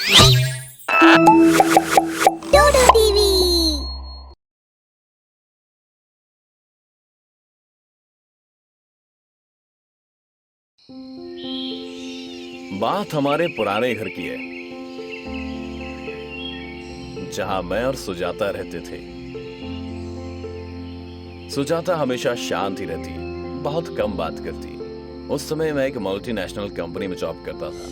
डोडो TV. बात हमारे पुराने घर की है, जहां मैं और सुजाता रहते थे। सुजाता हमेशा शांत ही रहती, बहुत कम बात करती। उस समय मैं एक मल्टीनेशनल कंपनी में जॉब करता था।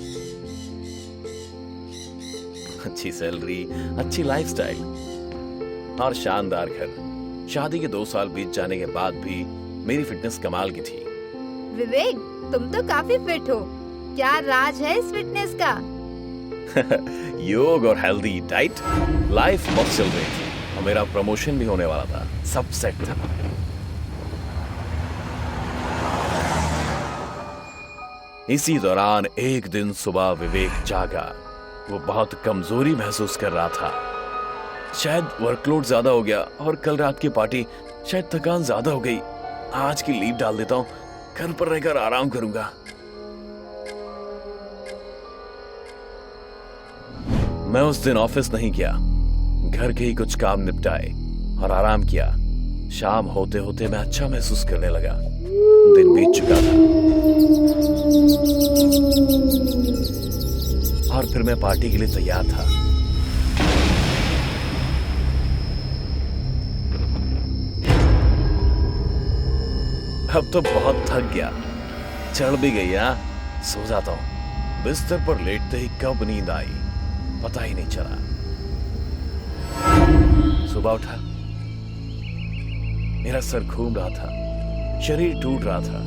अच्छी सैलरी, अच्छी लाइफस्टाइल और शानदार घर। शादी के 2 साल बीत जाने के बाद भी मेरी फिटनेस कमाल की थी। विवेक, तुम तो काफी फिट हो। क्या राज है इस फिटनेस का? योग और हेल्दी डाइट। लाइफ बहुत चल रही थी और मेरा प्रमोशन भी होने वाला था। सब सेट था। इसी दौरान एक दिन सुबह विवेक जागा। वो बहुत कमजोरी महसूस कर रहा था। शायद वर्कलोड ज्यादा हो गया और कल रात की पार्टी, शायद थकान ज्यादा हो गई। आज की लीव डाल देता हूं, घर पर रहकर आराम करूंगा। मैं उस दिन ऑफिस नहीं गया, घर के ही कुछ काम निपटाए और आराम किया। शाम होते होते मैं अच्छा महसूस करने लगा। दिन बीत चुका था और फिर मैं पार्टी के लिए तैयार था। अब तो बहुत थक गया, चढ़ भी गई। सो जाता हूं। बिस्तर पर लेटते ही कब नींद आई पता ही नहीं चला। सुबह उठा, मेरा सर घूम रहा था, शरीर टूट रहा था।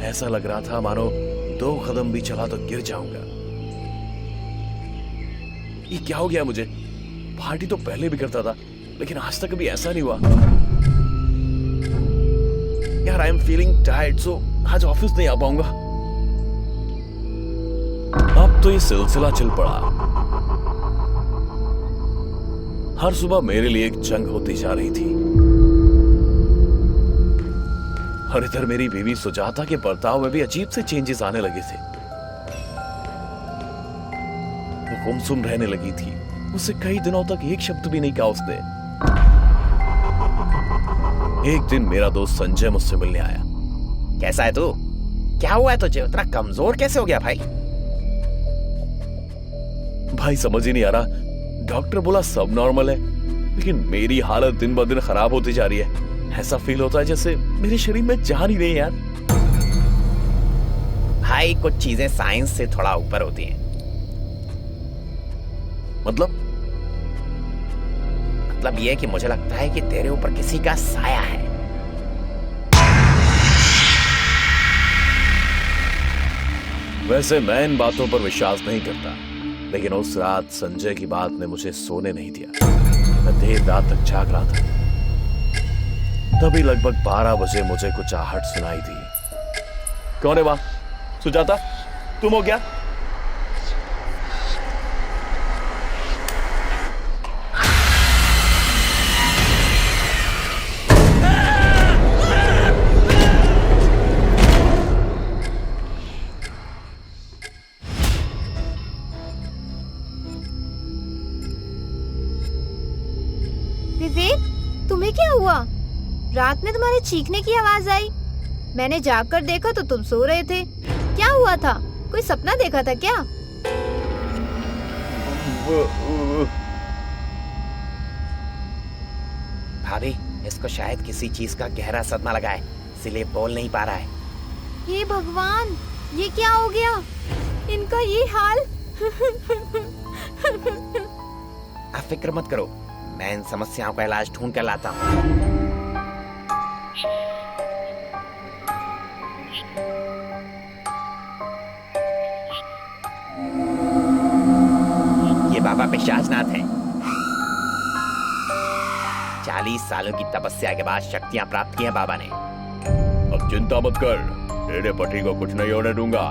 ऐसा लग रहा था मानो 2 कदम भी चला तो गिर जाऊंगा। ये क्या हो गया मुझे? पार्टी तो पहले भी करता था, लेकिन आज तक कभी ऐसा नहीं हुआ। यार, आई एम फीलिंग टायर्ड, सो आज ऑफिस नहीं आ पाऊंगा। अब तो ये सिलसिला चल पड़ा। हर सुबह मेरे लिए एक जंग होती जा रही थी। और इधर मेरी बीवी सुजाता के बर्ताव में भी अजीब से चेंजेस आने लगे थे। वो गुमसुम रहने लगी थी। मुझसे कई दिनों तक एक शब्द भी नहीं कहा उसने। एक दिन मेरा दोस्त संजय मुझसे मिलने आया। कैसा है तू? क्या हुआ है तुझे? इतना कमजोर कैसे हो गया भाई? भाई समझ ही नहीं आ रहा। डॉक्टर बोला सब नॉर्मल है, लेकिन मेरी हालत दिन ब दिन खराब होती जा रही है। ऐसा फील होता है जैसे मेरे शरीर में जान ही नहीं यार। भाई, कुछ चीजें साइंस से थोड़ा ऊपर होती हैं। मतलब ये कि मुझे लगता है कि तेरे ऊपर किसी का साया है। वैसे मैं इन बातों पर विश्वास नहीं करता, लेकिन उस रात संजय की बात ने मुझे सोने नहीं दिया। मैं देर रात तक जाग रहा था। तभी लगभग 12 बजे मुझे कुछ आहट सुनाई दी। कौन है वहां? सुजाता, तुम हो क्या? विवेक, तुम्हें क्या हुआ? रात में तुम्हारे चीखने की आवाज आई। मैंने जागकर देखा तो तुम सो रहे थे। क्या हुआ था? कोई सपना देखा था क्या? भाभी, इसको शायद किसी चीज का गहरा सदमा लगा है, इसलिए बोल नहीं पा रहा है। हे भगवान, ये क्या हो गया? इनका ये हाल। आप फिक्र मत करो, मैं इन समस्याओं का इलाज ढूंढ कर लाता हूँ। ये बाबा पिशाचनाथ हैं। 40 सालों की तपस्या के बाद शक्तियां प्राप्त की हैं बाबा ने। अब चिंता मत कर, तेरे पति को कुछ नहीं होने दूंगा।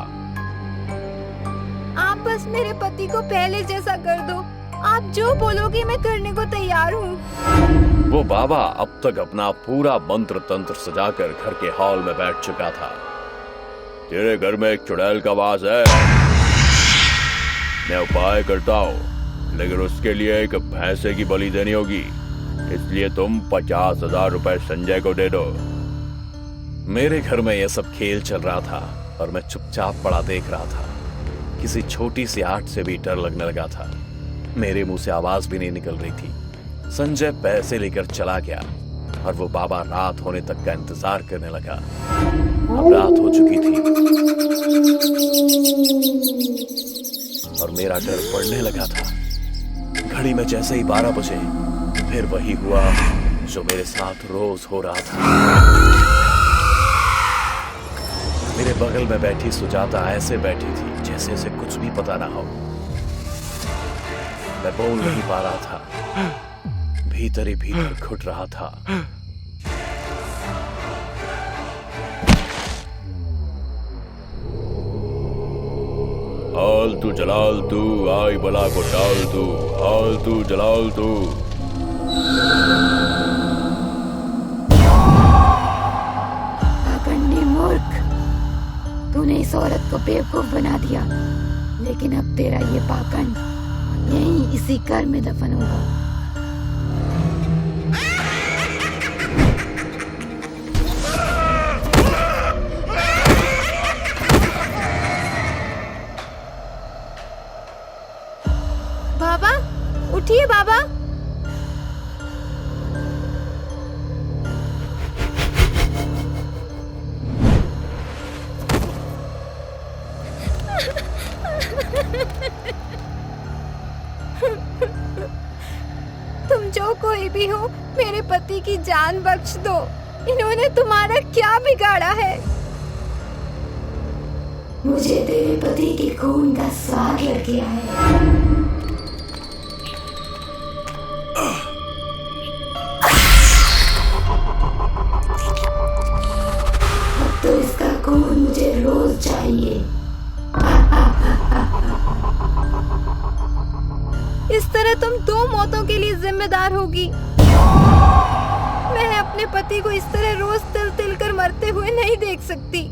आप बस मेरे पति को पहले जैसा कर दो। आप जो बोलोगे मैं करने को तैयार हूँ। वो बाबा अब तक अपना पूरा मंत्र तंत्र सजाकर घर के हॉल में बैठ चुका था। तेरे घर में एक चुड़ैल का वास है। मैं उपाय करता हूँ, लेकिन उसके लिए एक भैंसे की बलि देनी होगी, इसलिए तुम 50,000 रुपए संजय को दे दो। मेरे घर में यह सब खेल चल रहा था और मैं चुपचाप पड़ा देख रहा था। किसी छोटी सी आग से भी डर लगने लगा था। मेरे मुंह से आवाज भी नहीं निकल रही थी। संजय पैसे लेकर चला गया और वो बाबा रात होने तक का इंतजार करने लगा। अब रात हो चुकी थी और मेरा डर बढ़ने लगा था। घड़ी में जैसे ही 12 बजे फिर वही हुआ जो मेरे साथ रोज हो रहा था। मेरे बगल में बैठी सुजाता ऐसे बैठी थी जैसे उसे कुछ भी पता ना हो। मैं बोल नहीं पा रहा था, भीतर ही भीतर घुट रहा था। हाल तू जलाल तू, आई बला को टाल तू, हाल तू जलाल तू। पाखंडी मूर्ख, तूने इस औरत को बेवकूफ बना दिया, लेकिन अब तेरा ये पाखंड यहीं इसी घर में दफन होगा। बाबा, उठिए बाबा। तुम जो कोई भी हो, मेरे पति की जान बख्श दो। इन्होंने तुम्हारा क्या बिगाड़ा है? मुझे तेरे पति के खून का स्वाद लग गया है। अब तो इसका खून मुझे रोज चाहिए। इस तरह तुम 2 मौतों के लिए जिम्मेदार होगी। मैं अपने पति को इस तरह रोज तिल तिल कर मरते हुए नहीं देख सकती।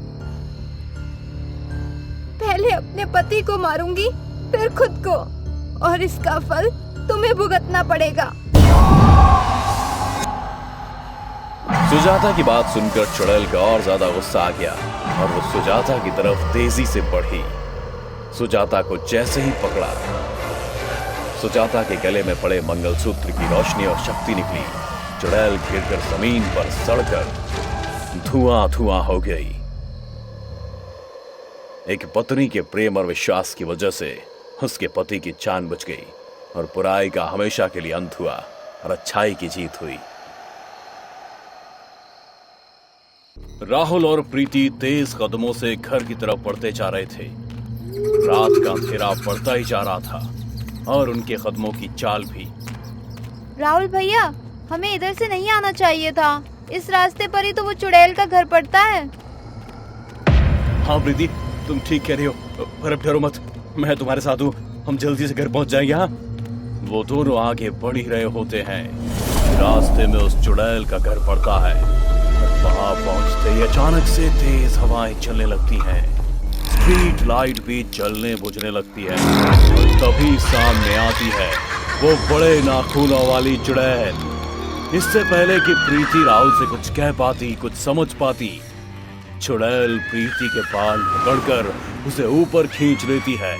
पहले अपने पति को मारूंगी, फिर खुद को, और इसका फल तुम्हें भुगतना पड़ेगा। सुजाता की बात सुनकर चुड़ैल का और ज्यादा गुस्सा आ गया और वो सुजाता की तरफ तेजी से बढ़ी। सुजाता को जैसे ही पकड़ा, सुजाता के गले में पड़े मंगलसूत्र की रोशनी और शक्ति निकली। चुड़ैल गिरकर जमीन पर सड़कर धुआं धुआं हो गई। एक पत्नी के प्रेम और विश्वास की वजह से उसके पति की जान बच गई और बुराई का हमेशा के लिए अंत हुआ और अच्छाई की जीत हुई। राहुल और प्रीति तेज कदमों से घर की तरफ बढ़ते जा रहे थे। रात का अंधेरा बढ़ता ही जा रहा था और उनके कदमों की चाल भी। राहुल भैया, हमें इधर से नहीं आना चाहिए था। इस रास्ते पर ही तो वो चुड़ैल का घर पड़ता है। हाँ प्रीति, तुम ठीक कह रही हो, पर अब डरो मत, मैं तुम्हारे साथ हूँ। हम जल्दी से घर पहुंच जाएंगे। हाँ, वो दोनों आगे बढ़ ही रहे होते हैं। रास्ते में उस चुड़ैल का घर पड़ता है। वहां पहुंचते ही अचानक से तेज हवाएं चलने लगती हैं। स्ट्रीट लाइट भी जलने बुझने लगती है और तभी सामने आती है वो बड़े नाखूनों वाली चुड़ैल। इससे पहले कि प्रीति राहुल से कुछ कह पाती, कुछ समझ पाती, चुड़ैल प्रीति के बाल पकड़कर उसे ऊपर खींच लेती है।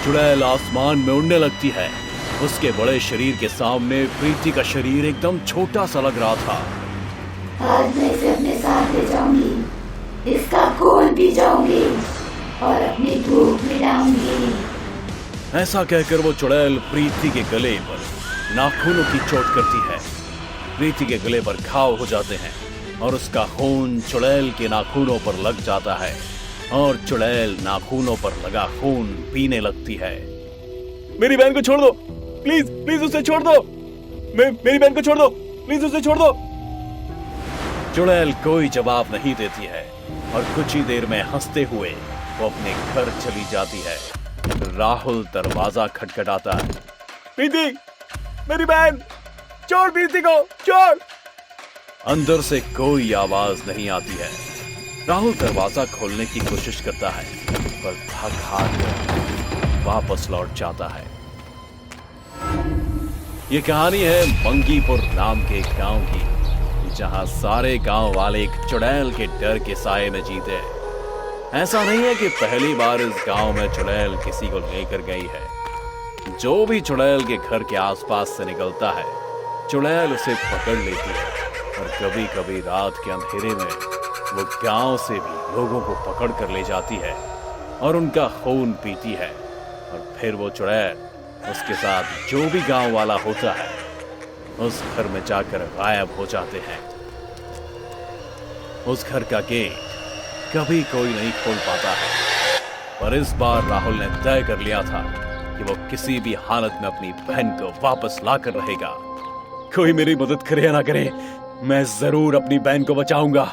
चुड़ैल आसमान में उड़ने लगती है। उसके बड़े शरीर के सामने प्रीति का शरीर एकदम छोटा सा लग रहा था। आज मैं इसे अपने साथ ले जाऊंगी, इसका खून पी जाऊंगी और अपनी भूख मिटाऊंगी। ऐसा कहकर वो चुड़ैल प्रीति के गले पर नाखूनों की चोट करती है। प्रीति के गले पर घाव हो जाते हैं और उसका खून चुड़ैल के नाखूनों पर लग जाता है और चुड़ैल नाखूनों पर लगा खून पीने लगती है। मेरी बहन को छोड़ दो, प्लीज प्लीज उसे छोड़ दो। मेरी बहन को छोड़ दो, प्लीज उसे छोड़ दो। चुड़ैल कोई जवाब नहीं देती है और कुछ ही देर में हंसते हुए वो अपने घर चली जाती है। राहुल दरवाजा खटखटाता है। प्रीति, मेरी बहन, छोड़ प्रीति को, छोड़। अंदर से कोई आवाज नहीं आती है। राहुल दरवाजा खोलने की कोशिश करता है पर थक हार गया। वापस लौट जाता है। ये कहानी है मंगीपुर नाम के एक गांव की, जहां सारे गांव वाले एक चुड़ैल के डर के साए में जीते हैं। ऐसा नहीं है कि पहली बार इस गांव में चुड़ैल किसी को लेकर गई है। जो भी चुड़ैल के घर के आसपास से निकलता है, चुड़ैल उसे पकड़ लेती है और कभी कभी रात के अंधेरे में वो गांव से भी लोगों को पकड़ कर ले जाती है और उनका खून पीती है। और फिर वो चुड़ैल उसके साथ जो भी गांव वाला होता है उस घर में जाकर गायब हो जाते हैं। उस घर का गेट कभी कोई नहीं खोल पाता है, पर इस बार राहुल ने तय कर लिया था कि वो किसी भी हालत में अपनी बहन को वापस लाकर रहेगा। कोई मेरी मदद करे या ना करे, मैं जरूर अपनी बहन को बचाऊंगा।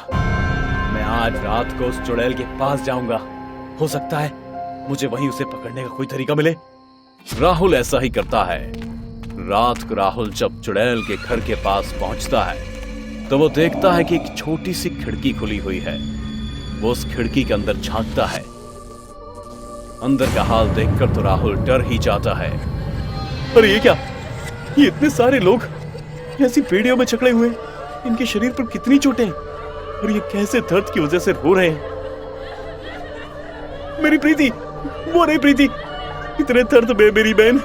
मैं आज रात को उस चुड़ैल के पास जाऊंगा। हो सकता है मुझे वहीं उसे पकड़ने का कोई तरीका मिले। राहुल ऐसा ही करता है। रात को राहुल जब चुड़ैल के घर के पास पहुंचता है तो वो देखता है कि एक छोटी सी खिड़की खुली हुई है। वो उस खिड़की के अंदर झांकता है। अंदर का हाल देखकर तो राहुल डर ही जाता है। अरे ये क्या, ये इतने सारे लोग ऐसी पेड़ियों में जकड़े हुए, इनके शरीर पर कितनी चोटें और ये कैसे दर्द की वजह से रो रहे हैं। मेरी प्रीति, वो नहीं प्रीति, इतने दर्द में मेरी बहन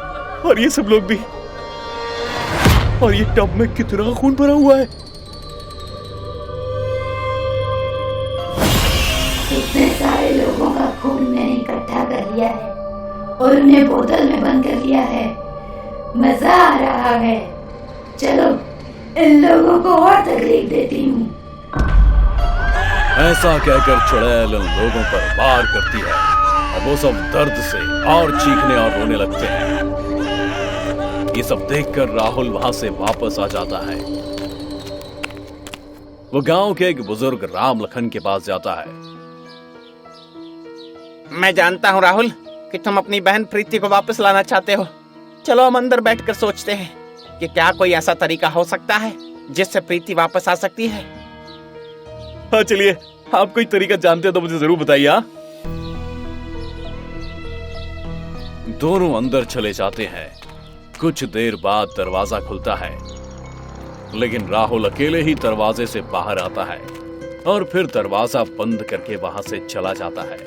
और ये सब लोग भी, और ये टब में कितना खून भरा हुआ है। इतने सारे लोगों का खून मैंने इकट्ठा कर लिया है और उन्हें बोतल में बंद कर लिया है। मजा आ रहा है। चलो इन लोगों को और तकलीफ देती हूँ। ऐसा कहकर चुड़ैल उन लोगों पर वार करती है और वो सब दर्द से और चीखने और रोने लगते हैं। ये सब देखकर राहुल वहां से वापस आ जाता है। वो गांव के एक बुजुर्ग राम लखन के पास जाता है। मैं जानता हूँ राहुल कि तुम अपनी बहन प्रीति को वापस लाना चाहते हो। चलो हम अंदर बैठकर सोचते हैं कि क्या कोई ऐसा तरीका हो सकता है जिससे प्रीति वापस आ सकती है। हाँ चलिए, आप कोई तरीका जानते हो तो मुझे जरूर बताइए। हाँ, दोनों अंदर चले जाते हैं। कुछ देर बाद दरवाजा खुलता है, लेकिन राहुल अकेले ही दरवाजे से बाहर आता है और फिर दरवाजा बंद करके वहां से चला जाता है।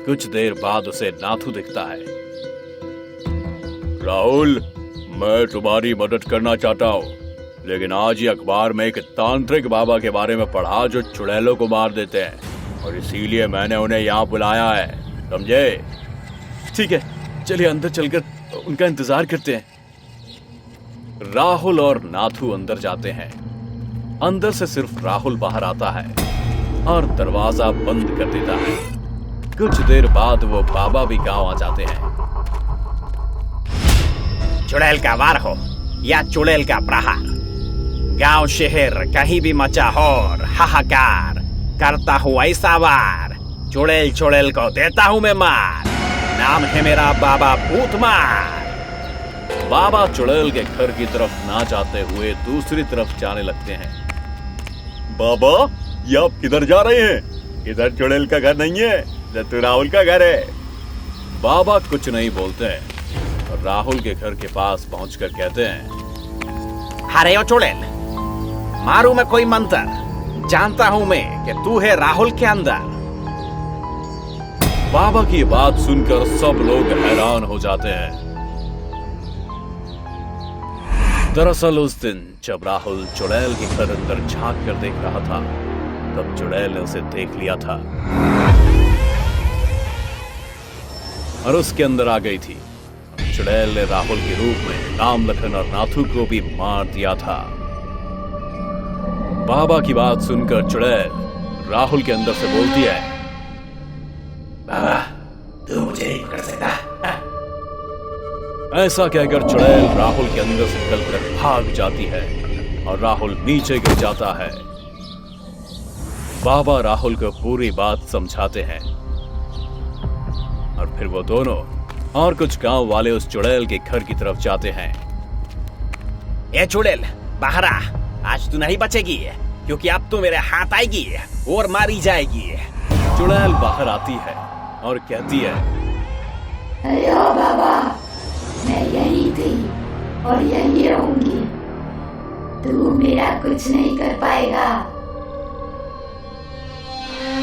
कुछ देर बाद उसे नाथू दिखता है। राहुल, मैं तुम्हारी मदद करना चाहता हूँ, लेकिन आज ही अखबार में एक तांत्रिक बाबा के बारे में पढ़ा जो चुड़ैलों को मार देते हैं, और इसीलिए मैंने उन्हें यहाँ बुलाया है, समझे? ठीक है, चलिए अंदर चलकर उनका इंतजार करते हैं। राहुल और नाथू अंदर जाते हैं। अंदर से सिर्फ राहुल बाहर आता है और दरवाजा बंद कर देता है। कुछ देर बाद वो बाबा भी गांव आ जाते हैं। चुड़ैल का वार हो या चुड़ैल का प्रहार, गांव शहर कहीं भी मचा हो हाहाकार, करता हूँ ऐसा वार, चुड़ैल चुड़ैल को देता हूँ मैं मार, नाम है मेरा बाबा भूतमार। बाबा चुड़ैल के घर की तरफ ना जाते हुए दूसरी तरफ जाने लगते हैं। बाबा, ये आप किधर जा रहे हैं? इधर चुड़ैल का घर नहीं है, ये राहुल का घर है। बाबा कुछ नहीं बोलते हैं और राहुल के घर के पास पहुंचकर कहते हैं, अरे ओ चुड़ैल, मारू मैं कोई मंत्र, जानता हूं मैं कि तू है राहुल के अंदर। बाबा की बात सुनकर सब लोग हैरान हो जाते हैं। दरअसल उस दिन जब राहुल चुड़ैल के घर अंदर झांक कर देख रहा था, तब चुड़ैल ने उसे देख लिया था और उसके अंदर आ गई थी। चुड़ैल ने राहुल के रूप में राम लखन और नाथू को भी मार दिया था। बाबा की बात सुनकर चुड़ैल राहुल के अंदर से बोलती है, बाबा तू मुझे नहीं पकड़ सकता। ऐसा कहकर चुड़ैल राहुल के अंदर से निकलकर भाग जाती है और राहुल नीचे गिर जाता है। बाबा राहुल को पूरी बात समझाते हैं और फिर वो दोनों और कुछ गांव वाले उस चुड़ैल के घर की तरफ जाते हैं। ए चुड़ैल, बाहर आ, आज तू नहीं बचेगी क्योंकि अब तू मेरे हाथ आएगी और मारी जाएगी। चुड़ैल बाहर आती है और कहती है, अरे ओ बाबा, मैं यही थी और यही रहूंगी। तू मेरा कुछ नहीं कर पाएगा।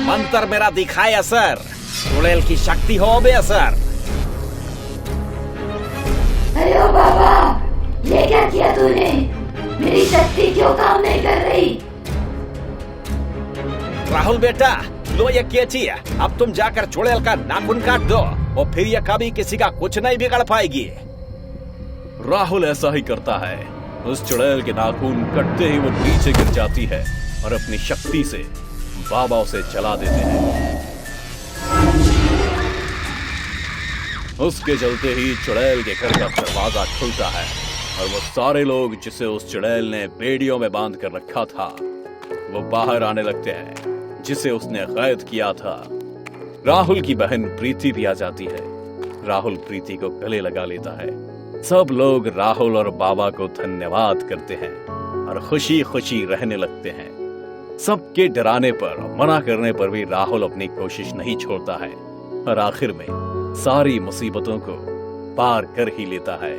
मंत्र मेरा दिखाए असर, चुड़ैल की शक्ति हो बे असर। अरे ओ बाबा, ये क्या किया तूने? मेरी शक्ति क्यों काम नहीं कर रही? राहुल बेटा, लो ये कैची है। अब तुम जाकर चुड़ैल का नाखून काट दो और फिर ये कभी किसी का कुछ नहीं बिगड़ पाएगी। राहुल ऐसा ही करता है। उस चुड़ैल के नाखून कटते ही वो नीचे गिर जाती है और अपनी शक्ति से बाबा उसे जला देते हैं। उसके चलते ही चुड़ैल के घर का दरवाजा खुलता है और वो सारे लोग जिसे उस चुड़ैल ने बेड़ियों में बांध कर रखा था वो बाहर आने लगते हैं, जिसे उसने कैद किया था। राहुल की बहन प्रीति भी आ जाती है। राहुल प्रीति को गले लगा लेता है। सब लोग राहुल और बाबा को धन्यवाद करते हैं और खुशी खुशी रहने लगते हैं। सबके डराने पर, मना करने पर भी राहुल अपनी कोशिश नहीं छोड़ता है और आखिर में सारी मुसीबतों को पार कर ही लेता है।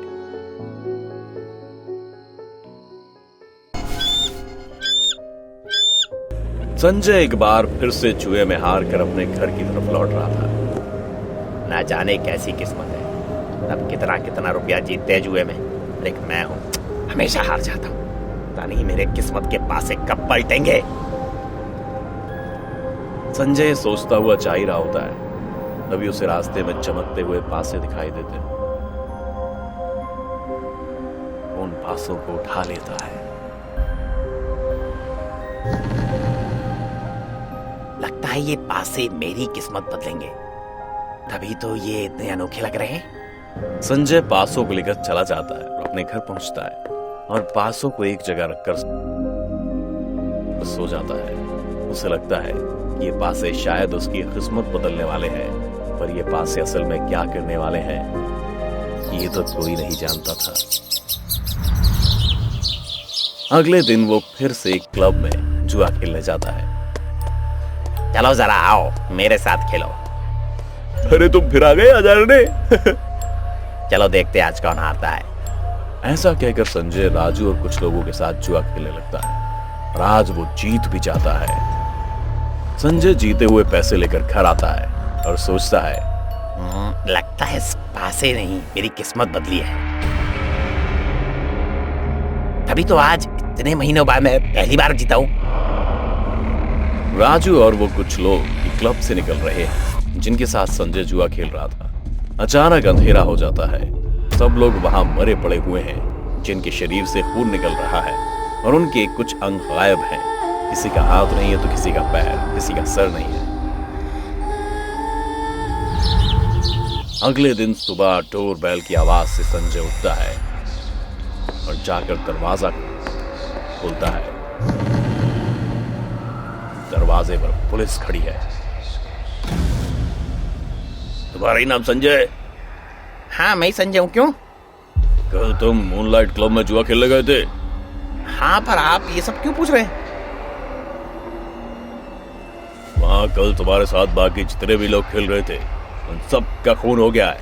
संजय एक बार फिर से जुए में हार कर अपने घर की तरफ लौट रहा था। ना जाने कैसी किस्मत है, अब कितना कितना रुपया जीतते हैं जुए में, लेकिन मैं हूं हमेशा हार जाता हूं। पता नहीं मेरे किस्मत के पासे कब पलटेंगे। संजय सोचता हुआ जा ही रहा होता है, तभी उसे रास्ते में चमकते हुए पासे दिखाई देते हैं। उन पासों को उठा लेता है। लगता है ये पासे मेरी किस्मत बदलेंगे, तभी तो ये इतने अनोखे लग रहे हैं। संजय पासों को लेकर चला जाता है और अपने घर पहुंचता है और पासों को एक जगह रखकर सो जाता है। उसे लगता है कि ये पासे शायद उसकी किस्मत बदलने वाले हैं, पर ये पासे असल में क्या करने वाले हैं ये तो कोई नहीं जानता था। अगले दिन वो फिर से एक क्लब में जुआ खेलने जाता है। चलो जरा आओ, मेरे साथ खेलो। अरे तुम फिर आ गए हजारने। चलो देखते आज कौन हारता है। ऐसा कहकर संजय राजू और कुछ लोगों के साथ जुआ खेलने लगता है और आज वो जीत भी जाता है। संजय जीते हुए पैसे लेकर घर आता है और सोचता है, लगता है इस पासे नहीं मेरी किस्मत बदली है। तभी तो आज इतने महीनों बाद मैं पहली बार जीता हूं। राजू और वो कुछ लोग क्लब से निकल रहे हैं जिनके साथ संजय जुआ खेल रहा था। अचानक अंधेरा हो जाता है। सब लोग वहां मरे पड़े हुए हैं, जिनके शरीर से खून निकल रहा है और उनके कुछ अंग गायब हैं। किसी का हाथ नहीं है तो किसी का पैर, किसी का सर नहीं है। अगले दिन सुबह डोर बेल की आवाज से संजय उठता है और जाकर दरवाजा खोलता है। दरवाजे पर पुलिस खड़ी है। तुम्हारा ही नाम संजय? हाँ मैं ही संजय हूँ। क्यों? कल तुम मूनलाइट क्लब में जुआ खेलने गए थे। हाँ, पर आप ये सब क्यों पूछ रहे हैं? वहां कल तुम्हारे साथ बाकी जितने भी लोग खेल रहे थे उन सब का खून हो गया है।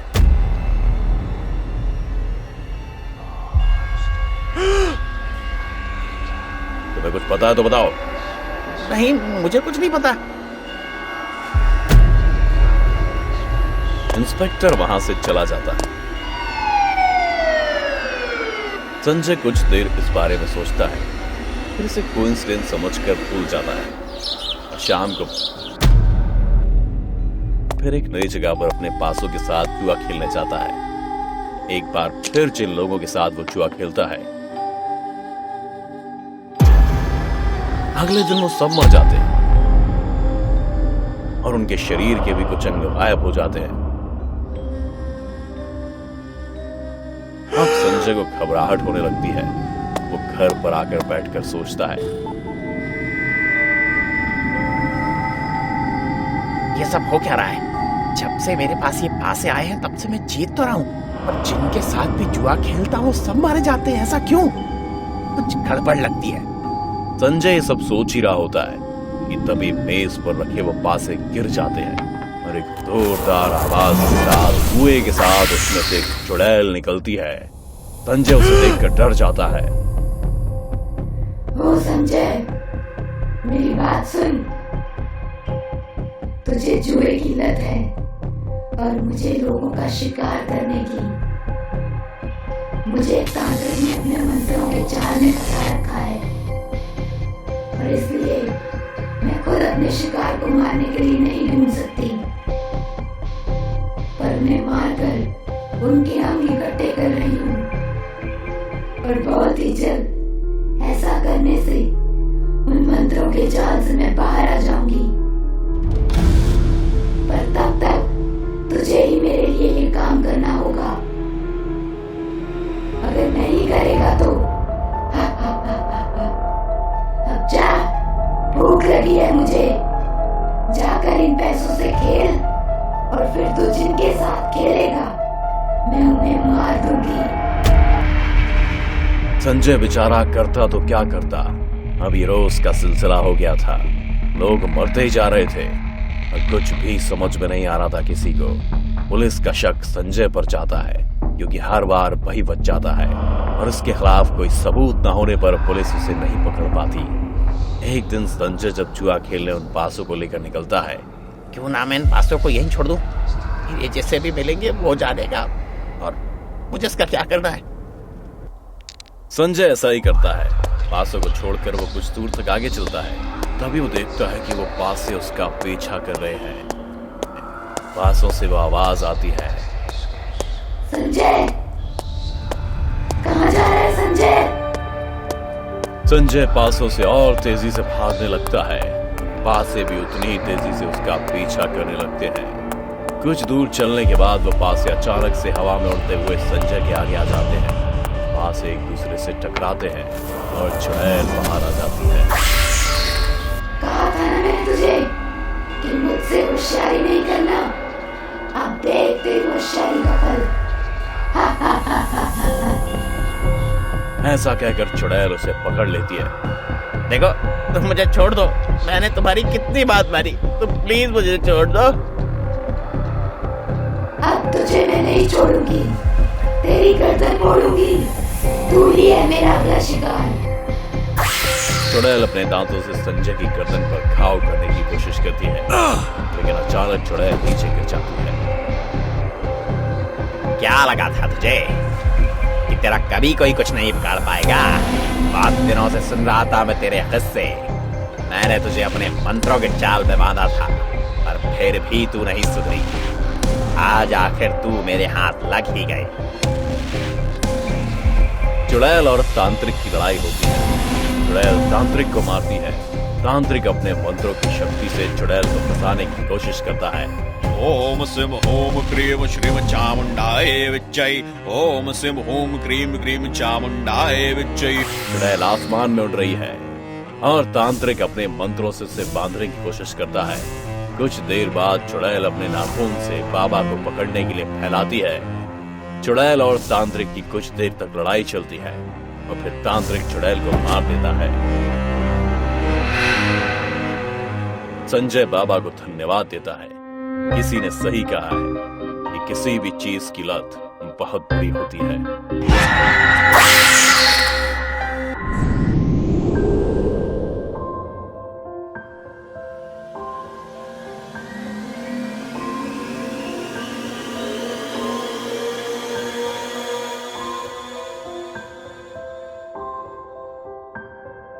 तुम्हें कुछ पता है तो बताओ। नहीं, मुझे कुछ नहीं पता। इंस्पेक्टर वहां से चला जाता है। संजय कुछ देर इस बारे में सोचता है, फिर इसे कोइंसिडेंस समझकर भूल जाता है। शाम को फिर एक नई जगह पर अपने पासों के साथ जुआ खेलने जाता है। एक बार फिर जिन लोगों के साथ वो जुआ खेलता है, अगले दिन वो सब मर जाते हैं और उनके शरीर के भी कुछ अंग गायब हो जाते हैं। अब संजय को घबराहट होने लगती है। वो घर पर आकर बैठकर सोचता है, ये सब हो क्या रहा है? जब से मेरे पास ये पासे आए हैं तब से मैं जीत तो रहा हूं, पर जिनके साथ भी जुआ खेलता हूं सब मारे जाते हैं। ऐसा क्यों? कुछ गड़बड़ लगती है। संजय ये सब सोच ही रहा होता है कि तभी मेज पर रखे वो पासे गिर जाते हैं और एक जोरदार आवाज के साथ कुएं के साथ उसमें से एक चुड़ैल निकलती है। संजय उसे देखकर डर जाता है। ओ संजय, मेरी बात सुन। तुझे जुए की लत है और मुझे लोगों का शिकार करने की। मुझे तांत्रिक ने अपने मंत्रों के जाल में फंसा रखा है और इसलिए मैं खुद अपने शिकार को मारने के लिए नहीं ढूंढ सकती, पर उन्हें मारकर उनके अंग इकट्ठे कर रही हूँ और बहुत ही जल्द ऐसा करने से उन मंत्रों के जाल से मैं बाहर आ जाऊंगी। पर तब तक तुझे ही मेरे लिए ये काम करना होगा। अगर नहीं करेगा तो अब जा, भूख लगी है मुझे। जाकर इन पैसों से खेल और फिर तू जिनके साथ खेलेगा मैं उन्हें मार दूंगी। संजय बेचारा करता तो क्या करता। अभी रोज का सिलसिला हो गया था। लोग मरते ही जा रहे थे और कुछ भी समझ में नहीं आ रहा था किसी को। पुलिस का शक संजय पर जाता है क्योंकि हर बार वही बच जाता है और उसके खिलाफ कोई सबूत न होने पर पुलिस उसे नहीं पकड़ पाती। एक दिन संजय जब जुआ खेलने उन पासों को लेकर निकलता है। क्यों ना मैं इन पासों को यहीं छोड़ दूं? ये जैसे भी मिलेंगे वो जानेगा और मुझे इसका क्या करना है। संजय ऐसा ही करता है। पासों को छोड़कर वो कुछ दूर तक आगे चलता है। तभी वो देखता है कि वो पासे उसका पीछा कर रहे हैं। पासों से वो आवाज आती है, संजय, कहाँ जा रहा है संजय? संजय पासों से और तेजी से भागने लगता है। पासे भी उतनी ही तेजी से उसका पीछा करने लगते हैं। कुछ दूर चलने के बाद वो पासे अचानक से हवा में उड़ते हुए संजय के आगे आ जाते हैं। पासे एक दूसरे से टकराते हैं और चुड़ैल बाहर आ जाती है। कहा था ना मैंने तुझे कि मुझसे होशियारी नहीं करना। अब देख तेरी होशियारी का फल। ऐसा कहकर चुड़ैल उसे पकड़ लेती है। देखो, तुम मुझे छोड़ दो। मैंने तुम्हारी कितनी बात मानी, तुम प्लीज मुझे छोड़ दो। अब तुझे मैं नहीं छोड़ूंगी, तेरी गर्दन मोड़ूंगी। तू ही है मेरा अगला शिकार। चुड़ैल अपने दांतों से संजय की गर्दन पर घाव करने की कोशिश करती है, लेकिन अचानक चुड़ैल नीचे गिर जाती है। क्या लगा था तुझे कि तेरा कभी कोई कुछ नहीं बिगाड़ पाएगा? बहुत दिनों से सुन रहा था मैं तेरे किस्से। मैंने तुझे अपने मंत्रों के जाल में बांधा था, पर फिर भी तू नहीं सुधरी। आज आखिर तू मेरे हाथ लग ही गई। चुड़ैल और तांत्रिक की लड़ाई होती है। चुड़ैल तांत्रिक को मारती है। तांत्रिक अपने मंत्रों की शक्ति से चुड़ैल को फंसाने की कोशिश करता है। ओम सिम ओम क्रीम श्रीम चामुंडाय विच्चै। ओम सिम ओम क्रीम क्रीम चामुंडाय विच्चै। चुड़ैल आसमान में उड़ रही है और तांत्रिक अपने मंत्रों से उसे बांधने की कोशिश करता है। कुछ देर बाद चुड़ैल अपने नाखून से बाबा को पकड़ने के लिए फैलाती है। चुड़ैल और तांत्रिक की कुछ देर तक लड़ाई चलती है और फिर तांत्रिक चुड़ैल को मार देता है। संजय बाबा को धन्यवाद देता है। किसी ने सही कहा है कि किसी भी चीज की लत बहुत बुरी होती है।